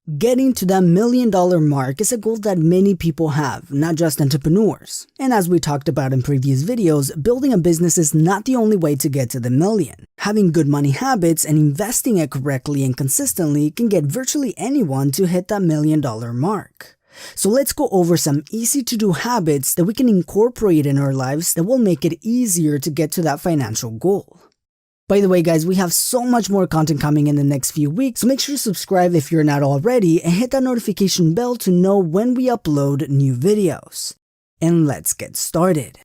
Getting to that $1 million mark is a goal that many people have, not just entrepreneurs. And as we talked about in previous videos, building a business is not the only way to get to the million. Having good money habits and investing it correctly and consistently can get virtually anyone to hit that $1 million mark. So let's go over some easy to-do habits that we can incorporate in our lives that will make it easier to get to that financial goal. By the way, guys, we have so much more content coming in the next few weeks, so make sure to subscribe if you're not already and hit that notification bell to know when we upload new videos. And let's get started.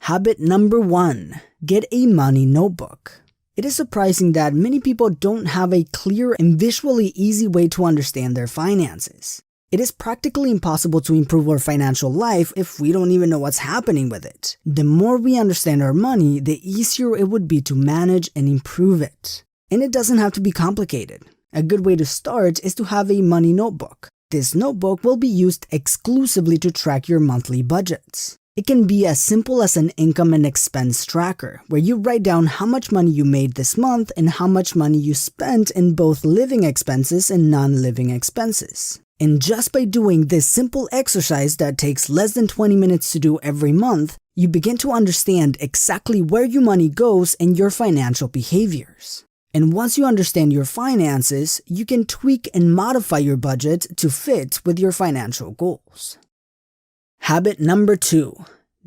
Habit number 1, get a money notebook. It is surprising that many people don't have a clear and visually easy way to understand their finances. It is practically impossible to improve our financial life if we don't even know what's happening with it. The more we understand our money, the easier it would be to manage and improve it. And it doesn't have to be complicated. A good way to start is to have a money notebook. This notebook will be used exclusively to track your monthly budgets. It can be as simple as an income and expense tracker, where you write down how much money you made this month and how much money you spent in both living expenses and non-living expenses. And just by doing this simple exercise that takes less than 20 minutes to do every month, you begin to understand exactly where your money goes and your financial behaviors. And once you understand your finances, you can tweak and modify your budget to fit with your financial goals. Habit number 2,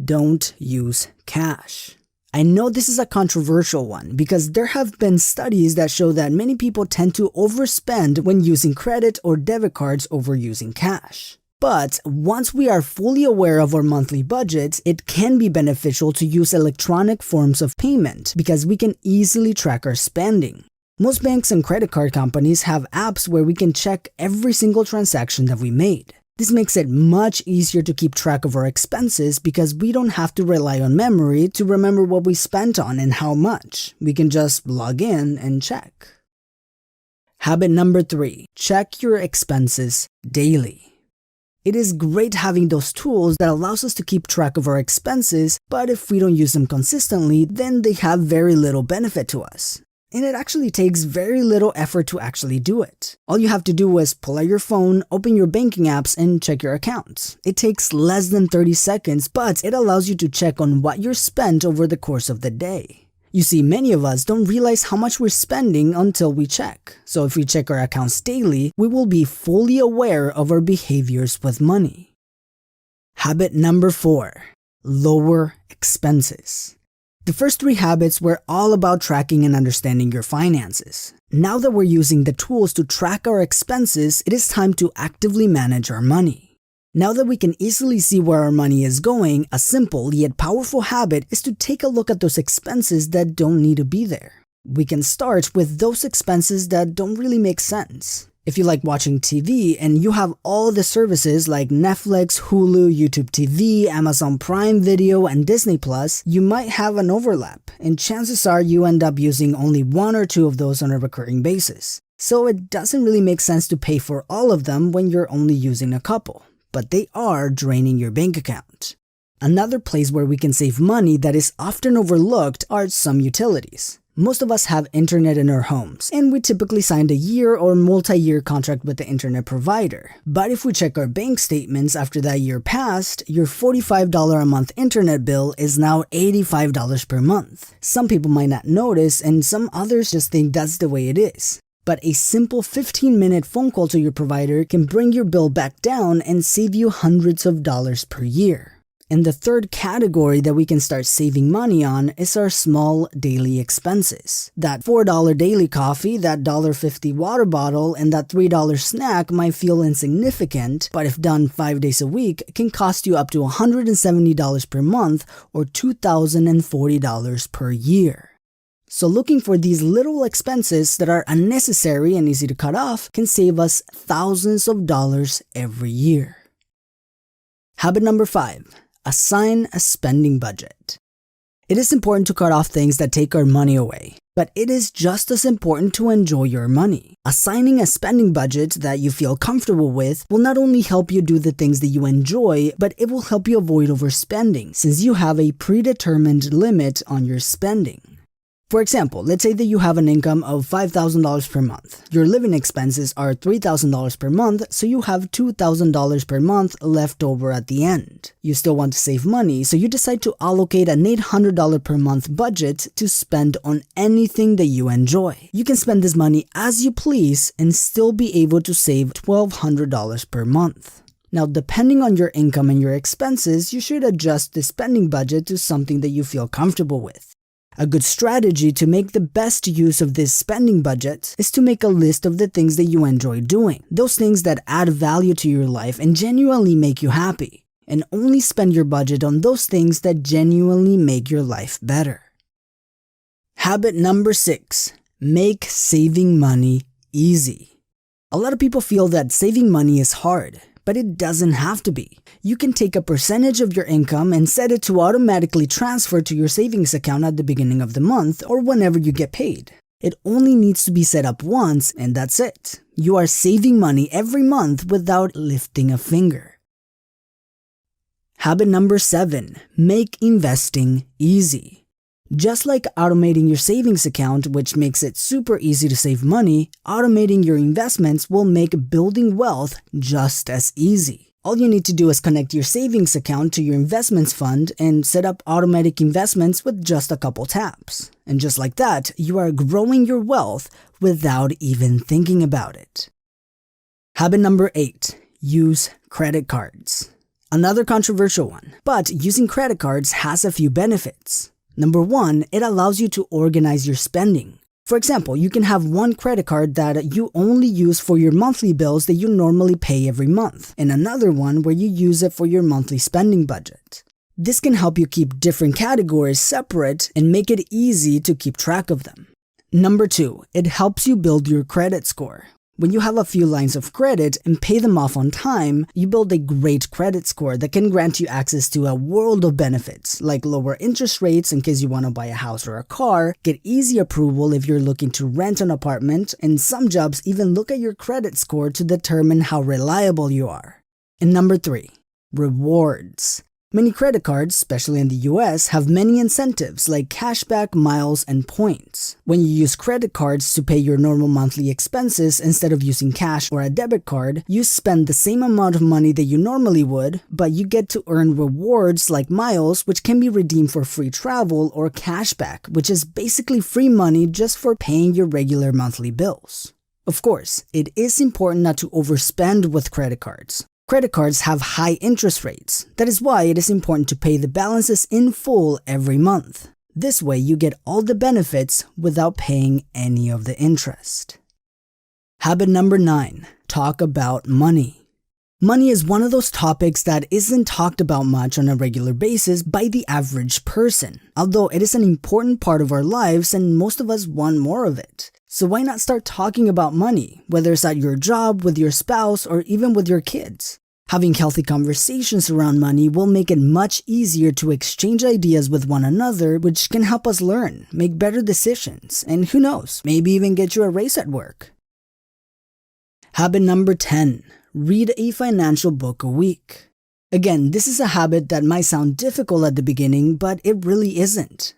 don't use cash. I know this is a controversial one because there have been studies that show that many people tend to overspend when using credit or debit cards over using cash. But once we are fully aware of our monthly budget, it can be beneficial to use electronic forms of payment because we can easily track our spending. Most banks and credit card companies have apps where we can check every single transaction that we made. This makes it much easier to keep track of our expenses because we don't have to rely on memory to remember what we spent on and how much. We can just log in and check. Habit number 3, check your expenses daily. It is great having those tools that allows us to keep track of our expenses, but if we don't use them consistently, then they have very little benefit to us. And it actually takes very little effort to actually do it. All you have to do is pull out your phone, open your banking apps, and check your accounts. It takes less than 30 seconds, but it allows you to check on what you're spent over the course of the day. You see, many of us don't realize how much we're spending until we check. So if we check our accounts daily, we will be fully aware of our behaviors with money. Habit number 4, lower expenses. The first 3 habits were all about tracking and understanding your finances. Now that we're using the tools to track our expenses, it is time to actively manage our money. Now that we can easily see where our money is going, a simple yet powerful habit is to take a look at those expenses that don't need to be there. We can start with those expenses that don't really make sense. If you like watching TV and you have all the services like Netflix, Hulu, YouTube TV, Amazon Prime Video, and Disney+, you might have an overlap, and chances are you end up using only 1 or 2 of those on a recurring basis. So it doesn't really make sense to pay for all of them when you're only using a couple, but they are draining your bank account. Another place where we can save money that is often overlooked are some utilities. Most of us have internet in our homes, and we typically signed a year or multi-year contract with the internet provider. But if we check our bank statements after that year passed, your $45 a month internet bill is now $85 per month. Some people might not notice, and some others just think that's the way it is. But a simple 15-minute phone call to your provider can bring your bill back down and save you hundreds of dollars per year. And the third category that we can start saving money on is our small daily expenses. That $4 daily coffee, that $1.50 water bottle, and that $3 snack might feel insignificant, but if done 5 days a week, can cost you up to $170 per month or $2,040 per year. So looking for these little expenses that are unnecessary and easy to cut off can save us thousands of dollars every year. Habit number 5. Assign a spending budget. It is important to cut off things that take our money away, but it is just as important to enjoy your money. Assigning a spending budget that you feel comfortable with will not only help you do the things that you enjoy, but it will help you avoid overspending since you have a predetermined limit on your spending. For example, let's say that you have an income of $5,000 per month. Your living expenses are $3,000 per month, so you have $2,000 per month left over at the end. You still want to save money, so you decide to allocate an $800 per month budget to spend on anything that you enjoy. You can spend this money as you please and still be able to save $1,200 per month. Now, depending on your income and your expenses, you should adjust the spending budget to something that you feel comfortable with. A good strategy to make the best use of this spending budget is to make a list of the things that you enjoy doing, those things that add value to your life and genuinely make you happy, and only spend your budget on those things that genuinely make your life better. Habit number 6, make saving money easy. A lot of people feel that saving money is hard, but it doesn't have to be. You can take a percentage of your income and set it to automatically transfer to your savings account at the beginning of the month or whenever you get paid. It only needs to be set up once and that's it. You are saving money every month without lifting a finger. Habit number 7, make investing easy. Just like automating your savings account, which makes it super easy to save money, automating your investments will make building wealth just as easy. All you need to do is connect your savings account to your investments fund and set up automatic investments with just a couple taps. And just like that, you are growing your wealth without even thinking about it. Habit number 8, use credit cards. Another controversial one, but using credit cards has a few benefits. Number 1, it allows you to organize your spending. For example, you can have one credit card that you only use for your monthly bills that you normally pay every month, and another one where you use it for your monthly spending budget. This can help you keep different categories separate and make it easy to keep track of them. Number 2, it helps you build your credit score. When you have a few lines of credit and pay them off on time, you build a great credit score that can grant you access to a world of benefits, like lower interest rates in case you want to buy a house or a car, get easy approval if you're looking to rent an apartment, and some jobs even look at your credit score to determine how reliable you are. And number 3, rewards. Many credit cards, especially in the US, have many incentives like cashback, miles, and points. When you use credit cards to pay your normal monthly expenses instead of using cash or a debit card, you spend the same amount of money that you normally would, but you get to earn rewards like miles, which can be redeemed for free travel, or cashback, which is basically free money just for paying your regular monthly bills. Of course, it is important not to overspend with credit cards. Credit cards have high interest rates. That is why it is important to pay the balances in full every month. This way you get all the benefits without paying any of the interest. Habit number 9, talk about money. Money is one of those topics that isn't talked about much on a regular basis by the average person, although it is an important part of our lives and most of us want more of it. So why not start talking about money, whether it's at your job, with your spouse, or even with your kids? Having healthy conversations around money will make it much easier to exchange ideas with one another, which can help us learn, make better decisions, and who knows, maybe even get you a raise at work. Habit number 10, read a financial book a week. Again, this is a habit that might sound difficult at the beginning, but it really isn't.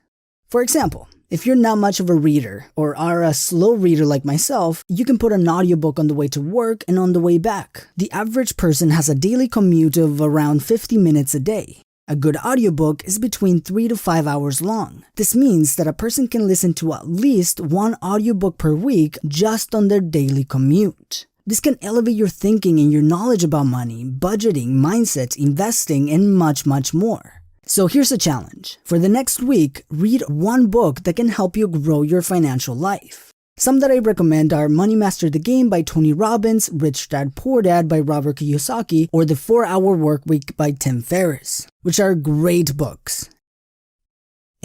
For example, if you're not much of a reader or are a slow reader like myself, you can put an audiobook on the way to work and on the way back. The average person has a daily commute of around 50 minutes a day. A good audiobook is between 3 to 5 hours long. This means that a person can listen to at least one audiobook per week just on their daily commute. This can elevate your thinking and your knowledge about money, budgeting, mindset, investing, and much, much more. So here's a challenge. For the next week, read one book that can help you grow your financial life. Some that I recommend are Money Master the Game by Tony Robbins, Rich Dad Poor Dad by Robert Kiyosaki, or The 4-Hour Workweek by Tim Ferriss, which are great books.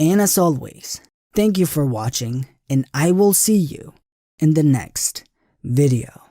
And as always, thank you for watching, and I will see you in the next video.